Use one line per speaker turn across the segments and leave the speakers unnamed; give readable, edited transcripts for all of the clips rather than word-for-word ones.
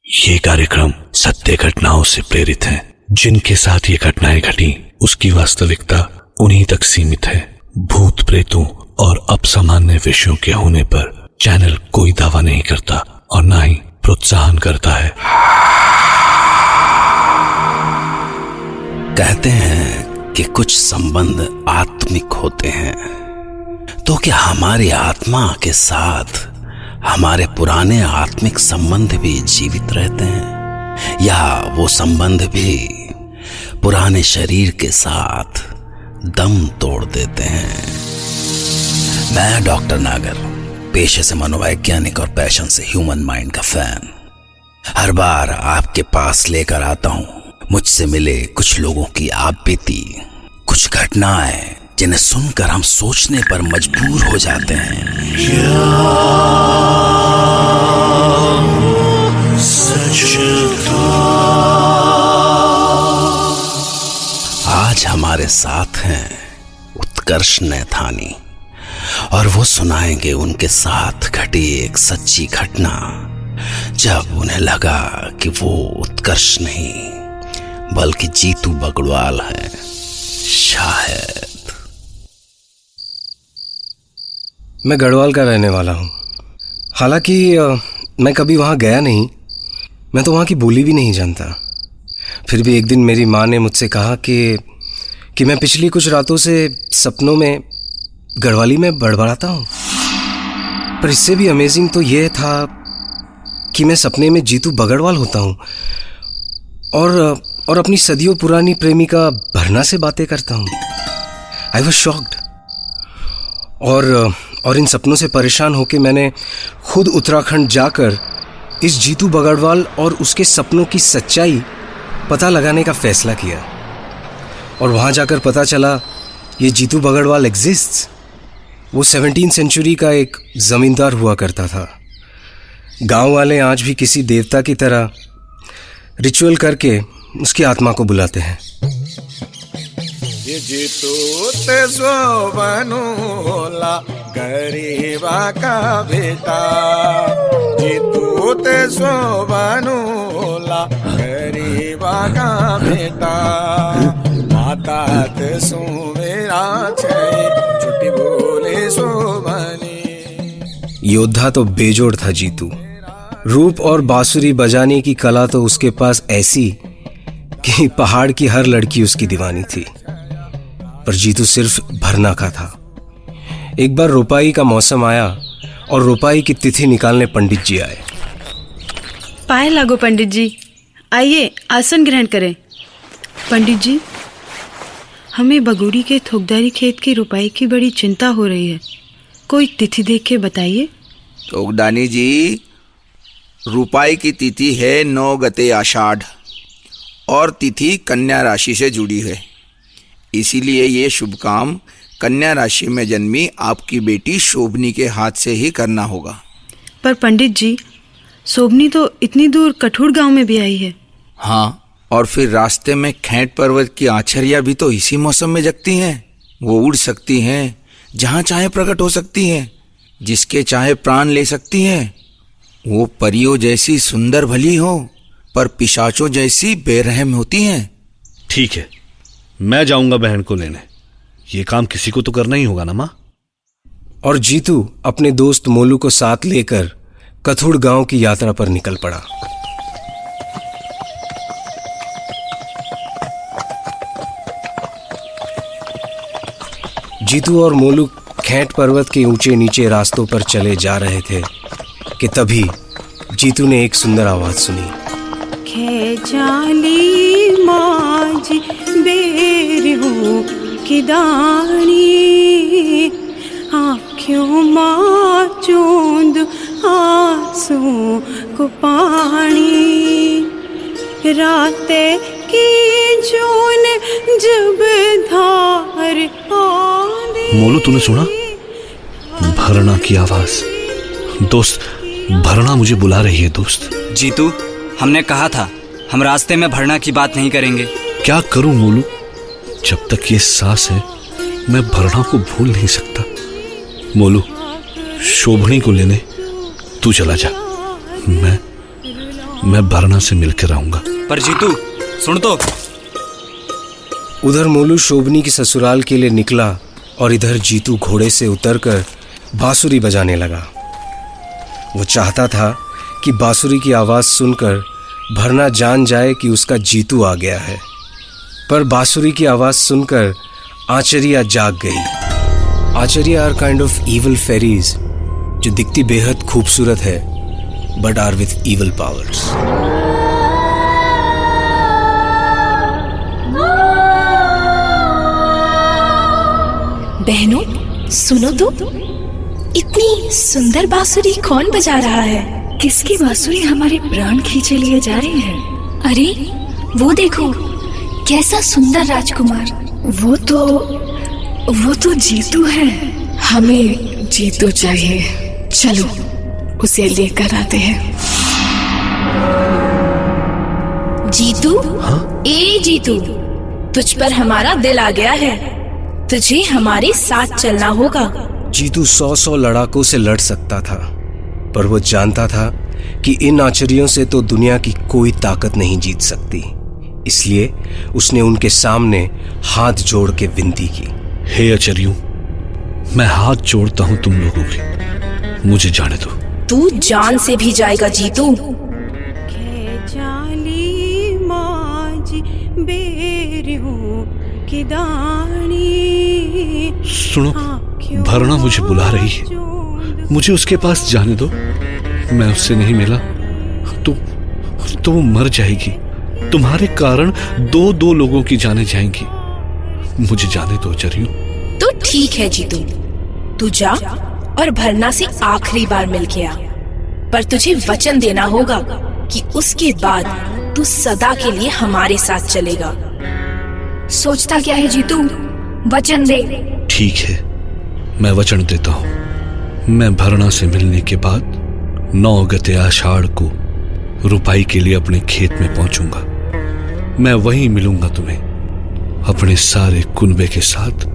ये कार्यक्रम सत्य घटनाओं से प्रेरित है। जिनके साथ ये घटनाएं घटी उसकी वास्तविकता उन्हीं तक सीमित है। भूत प्रेतों और अपसामान्य विषयों के होने पर चैनल कोई दावा नहीं करता और ना ही प्रोत्साहन करता है।
कहते हैं कि कुछ संबंध आत्मिक होते हैं, तो क्या हमारी आत्मा के साथ हमारे पुराने आत्मिक संबंध भी जीवित रहते हैं, या वो संबंध भी पुराने शरीर के साथ दम तोड़ देते हैं? मैं डॉक्टर नागर, पेशे से मनोवैज्ञानिक और पैशन से ह्यूमन माइंड का फैन, हर बार आपके पास लेकर आता हूं मुझसे मिले कुछ लोगों की आप बीती, कुछ घटनाएं जिन्हें सुनकर हम सोचने पर मजबूर हो जाते हैं। आज हमारे साथ हैं उत्कर्ष नैथानी और वो सुनाएंगे उनके साथ घटी एक सच्ची घटना, जब उन्हें लगा कि वो उत्कर्ष नहीं बल्कि जीतू बगड़वाल है। शायद
मैं गढ़वाल का रहने वाला हूँ। हालांकि मैं कभी वहाँ गया नहीं, मैं तो वहाँ की बोली भी नहीं जानता। फिर भी एक दिन मेरी माँ ने मुझसे कहा कि मैं पिछली कुछ रातों से सपनों में गढ़वाली में बड़बड़ाता हूँ। पर इससे भी अमेजिंग तो ये था कि मैं सपने में जीतू बगड़वाल होता हूँ और अपनी सदियों पुरानी प्रेमिका भरना से बातें करता हूँ। आई वॉज शॉक्ड और इन सपनों से परेशान होकर मैंने खुद उत्तराखंड जाकर इस जीतू बगड़वाल और उसके सपनों की सच्चाई पता लगाने का फैसला किया। और वहाँ जाकर पता चला ये जीतू बगड़वाल एग्जिस्ट्स। वो 17वीं सेंचुरी का एक ज़मींदार हुआ करता था। गांव वाले आज भी किसी देवता की तरह रिचुअल करके उसकी आत्मा को बुलाते हैं।
ये जीतू ते सोबनु होला गरीबा का बेटा, जीतू ते सोबनु होला गरीबा का बेटा, माता ते सुमेरा छे छुट्टी बोले सोबनी।
योद्धा तो बेजोड़ था जीतू। रूप और बांसुरी बजाने की कला तो उसके पास ऐसी कि पहाड़ की हर लड़की उसकी दीवानी थी। पर जीतू सिर्फ भरना का था। एक बार रोपाई का मौसम आया और रोपाई की तिथि निकालने पंडित जी आए।
पाए लागो पंडित जी, आइए आसन ग्रहण करें। पंडित जी, हमें बगोड़ी के थोकदारी खेत की रोपाई की बड़ी चिंता हो रही है, कोई तिथि देख के बताइए।
थोकदानी जी, रुपाई की तिथि है 9 गते आषाढ़ और तिथि कन्या राशि से जुड़ी है, इसीलिए ये शुभ काम कन्या राशि में जन्मी आपकी बेटी शोभनी के हाथ से ही करना होगा।
पर पंडित जी, शोभनी तो इतनी दूर कठुर गांव में भी आई है।
हाँ, और फिर रास्ते में खेंट पर्वत की आछरिया भी तो इसी मौसम में जगती हैं। वो उड़ सकती हैं, जहाँ चाहे प्रकट हो सकती हैं, जिसके चाहे प्राण ले सकती हैं। वो परियों जैसी सुंदर भली हो, पर पिशाचों जैसी बेरहम होती हैं।
ठीक है, मैं जाऊंगा बहन को लेने। ये काम किसी को तो करना ही होगा ना माँ।
और जीतू अपने दोस्त मोलू को साथ लेकर कथुड़ गांव की यात्रा पर निकल पड़ा। जीतू और मोलू खेंट पर्वत के ऊंचे नीचे रास्तों पर चले जा रहे थे कि तभी जीतू ने एक सुंदर आवाज सुनी।
खेचाली माजी बेर हो किदानी, आँखों माँ चूंद आंसू को पानी, राते की जून जब धार आंधी।
मोलू, तूने सुना? भरना की आवाज। दोस्त, भरना मुझे बुला रही है। दोस्त
जीतू, हमने कहा था हम रास्ते में भरना की बात नहीं करेंगे।
क्या करूं मोलू, जब तक ये सांस है मैं भरना को भूल नहीं सकता। मोलू, शोभनी को लेने तू चला जा, मैं भरना से मिलकर आऊंगा।
पर जीतू सुन तो।
उधर मोलू शोभनी की ससुराल के लिए निकला और इधर जीतू घोड़े से उतरकर बांसुरी बजाने लगा। वो चाहता था कि बांसुरी की आवाज़ सुनकर भरना जान जाए कि उसका जीतू आ गया है, पर बांसुरी की आवाज़ सुनकर आचरिया जाग गई। आचरिया are kind of evil fairies जो दिखती बेहद खूबसूरत है but are with evil powers.
बहनों सुनो तो, इतनी सुंदर बांसुरी कौन बजा रहा है? किसकी बांसुरी हमारे प्राण खींचे लिए जा रही है? अरे वो देखो, कैसा सुंदर राजकुमार। वो तो जीतू है। हमें जीतू चाहिए, चलो उसे लेकर आते हैं। जीतू, ए जीतू, तुझ पर हमारा दिल आ गया है, तुझे हमारे साथ चलना होगा।
जीतू 100 लड़ाकों से लड़ सकता था, पर वो जानता था कि इन आचरियों से तो दुनिया की कोई ताकत नहीं जीत सकती। इसलिए उसने उनके सामने हाथ जोड़ के विनती की।
हे आचर्यों, मैं हाथ जोड़ता हूं तुम लोगों की, मुझे जाने दो।
तू जान से भी जाएगा जीतू।
सुनो, भरना मुझे बुला रही है, मुझे उसके पास जाने दो। मैं उससे नहीं मिला तो वो मर जाएगी। तुम्हारे कारण दो लोगों की जाने जाएंगी। मुझे जाने दो आचर्यों।
तो ठीक है जीतू, तू जा और भरना से आखिरी बार मिल के आ, पर तुझे वचन देना होगा कि उसके बाद तू सदा के लिए हमारे साथ चलेगा। सोचता क्या है जीतू, वचन दे।
ठीक है, मैं वचन देता हूं। मैं भरना से मिलने के बाद 9 गते आषाढ़ को रुपाई के लिए अपने खेत में पहुंचूंगा। मैं वहीं मिलूंगा तुम्हें, अपने सारे कुनबे के साथ।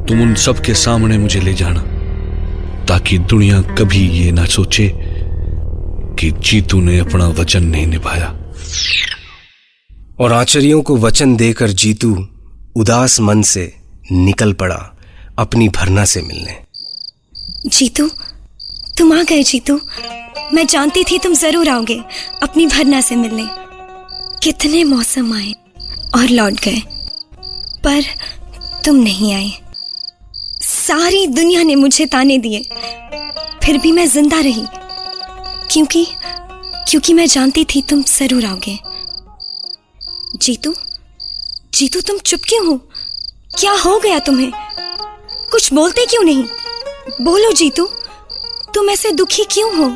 तुम उन सब के सामने मुझे ले जाना, ताकि दुनिया कभी ये ना सोचे कि जीतू ने अपना वचन नहीं निभाया।
और आचर्यों को वचन देकर जीतू उदास मन से निकल पड़ा अपनी भरना से मिलने।
जीतू, तुम आ गए। जीतू, मैं जानती थी तुम जरूर आओगे अपनी भरना से मिलने। कितने मौसम आए और लौट गए, पर तुम नहीं आए। सारी दुनिया ने मुझे ताने दिए, फिर भी मैं जिंदा रही, क्योंकि मैं जानती थी तुम जरूर आओगे। जीतू, जीतू, तुम चुप क्यों हो? क्या हो गया तुम्हें? कुछ बोलते क्यों नहीं? बोलो जीतू, तुम ऐसे दुखी क्यों हो?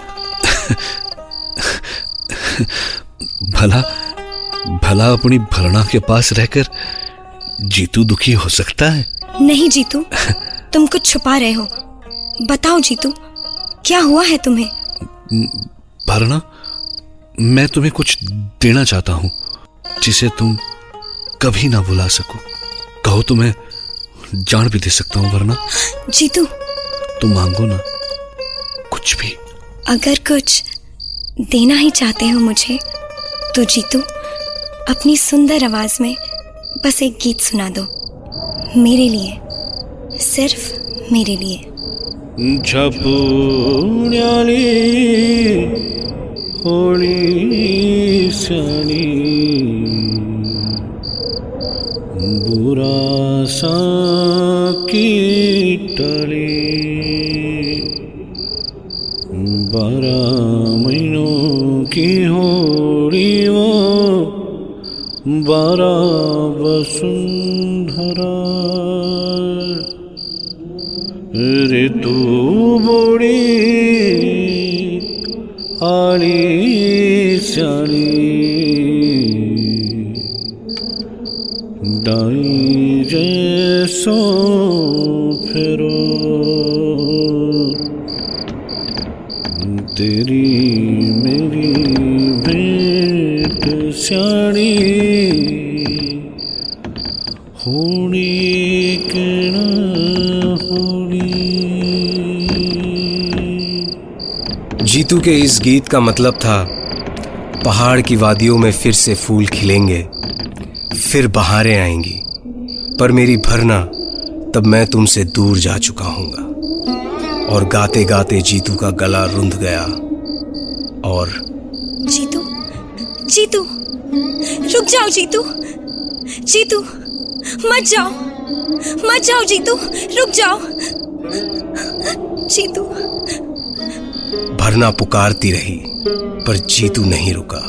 भला अपनी भरना के पास रहकर जीतू दुखी हो सकता है?
नहीं जीतू, तुम कुछ छुपा रहे हो। बताओ जीतू, क्या हुआ है तुम्हें?
भरना, मैं तुम्हें कुछ देना चाहता हूं जिसे तुम कभी ना भुला सको। कहो तो मैं जान भी दे सकता हूं। वरना
जीतू,
तुम मांगो ना, कुछ भी।
अगर कुछ देना ही चाहते हो मुझे, तो जीतू अपनी सुंदर आवाज में बस एक गीत सुना दो, मेरे लिए, सिर्फ मेरे लिए।
झपुण्याली होळी सणी बुरासा कीटली 12 महीनों की होळी वो 12 वसुंधरा ऋतु बोड़ी आली स्याली दाई जैसो फेरो तेरी मेरी भेंट स्याली होनी के ना
जीतू के इस गीत का मतलब था पहाड़ की वादियों में फिर से फूल खिलेंगे, फिर बहारें आएंगी, पर मेरी भरना तब मैं तुमसे दूर जा चुका हूँगा। और गाते गाते जीतू का गला रुंध गया और
जीतू, जीतू, रुक जाओ जीतू, जीतू, मत जाओ, मत जाओ जीतू, रुक जाओ जीतू।
भरना पुकारती रही पर जीतू नहीं रुका।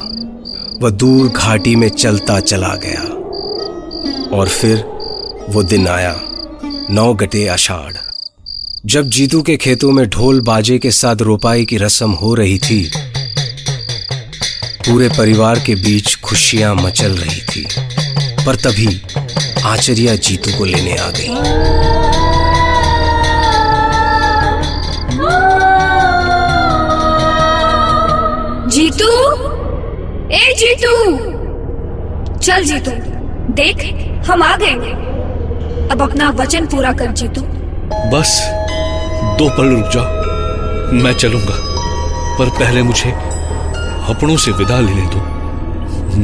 वह दूर घाटी में चलता चला गया। और फिर वो दिन आया, 9 गते आषाढ़, जब जीतू के खेतों में ढोल बाजे के साथ रोपाई की रस्म हो रही थी। पूरे परिवार के बीच खुशियां मचल रही थी, पर तभी आचरिया जीतू को लेने आ गई।
जीतू, ए जीतू, चल जीतू, देख हम आ गए। अब अपना वचन पूरा कर जीतू।
बस 2 पल रुक जाओ, मैं चलूंगा, पर पहले मुझे अपनों से विदा लेने दो।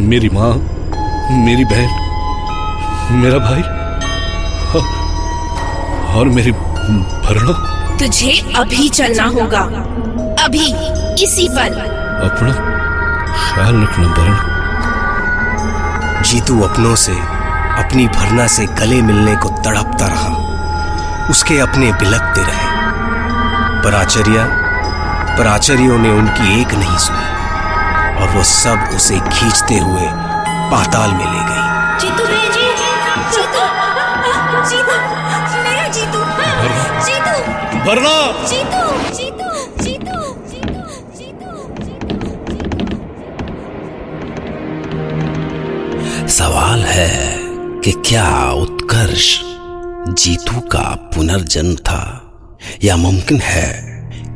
मेरी माँ, मेरी बहन, मेरा भाई और मेरी भरना।
तुझे अभी चलना होगा, अभी, इसी पल।
अपना ख्याल रखना भरना।
जीतू अपनों से, अपनी भरना से गले मिलने को तड़पता रहा। उसके अपने बिलखते रहे, पर आचार्यों ने उनकी एक नहीं सुनी और वो सब उसे खींचते हुए पाताल में ले गई।
जीतू, जीतू, जीतू, मेरा जीतू, जीतू,
भरना,
जीतू, जीतू, जीतू, जीतू, जीतू।
सवाल है कि क्या उत्कर्ष जीतू का पुनर्जन्म था, या मुमकिन है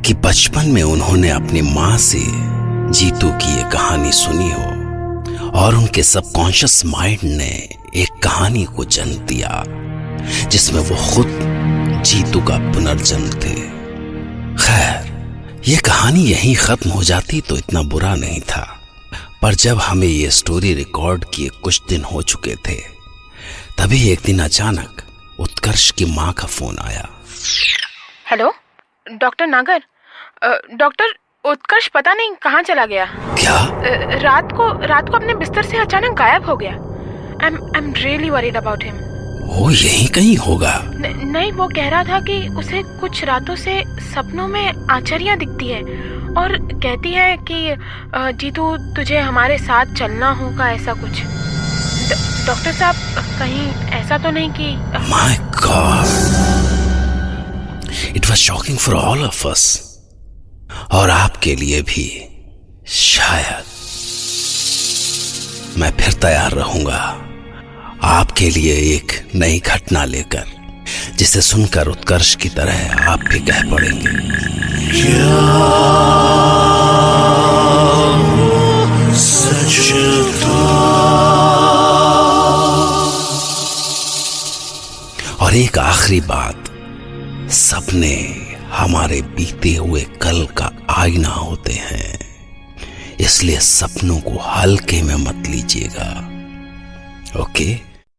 कि बचपन में उन्होंने अपनी माँ से जीतू की ये कहानी सुनी हो और उनके सबकॉन्शियस माइंड ने एक कहानी को जन्म दिया जिसमें वो खुद जीतू का पुनर्जन्म थे। खैर, ये कहानी यहीं खत्म हो जाती तो इतना बुरा नहीं था, पर जब हमें ये स्टोरी रिकॉर्ड किए कुछ दिन हो चुके थे, तभी एक दिन अचानक उत्कर्ष की माँ का फोन आया।
हेलो डॉक्टर नागर, डॉक्टर उत्कर्ष पता नहीं कहाँ चला गया।
क्या?
रात को अपने बिस्तर से अचानक गायब हो गया। I'm really worried about him.
वो यहीं कहीं होगा।
नहीं, वो कह रहा था कि उसे कुछ रातों से सपनों में आचार्या दिखती है और कहती है कि जीतू तुझे हमारे साथ चलना होगा, ऐसा कुछ। डॉक्टर साहब, कहीं ऐसा तो नहीं कि?
My God, it was shocking for all of us, और आपके लिए भी शायद। मैं फिर तैयार रहूंगा आपके लिए एक नई घटना लेकर, जिसे सुनकर उत्कर्ष की तरह आप भी कह पड़ेंगे, और एक आखिरी बात, सपने हमारे बीते हुए कल का आईना होते हैं, इसलिए सपनों को हल्के में मत लीजिएगा। ओके?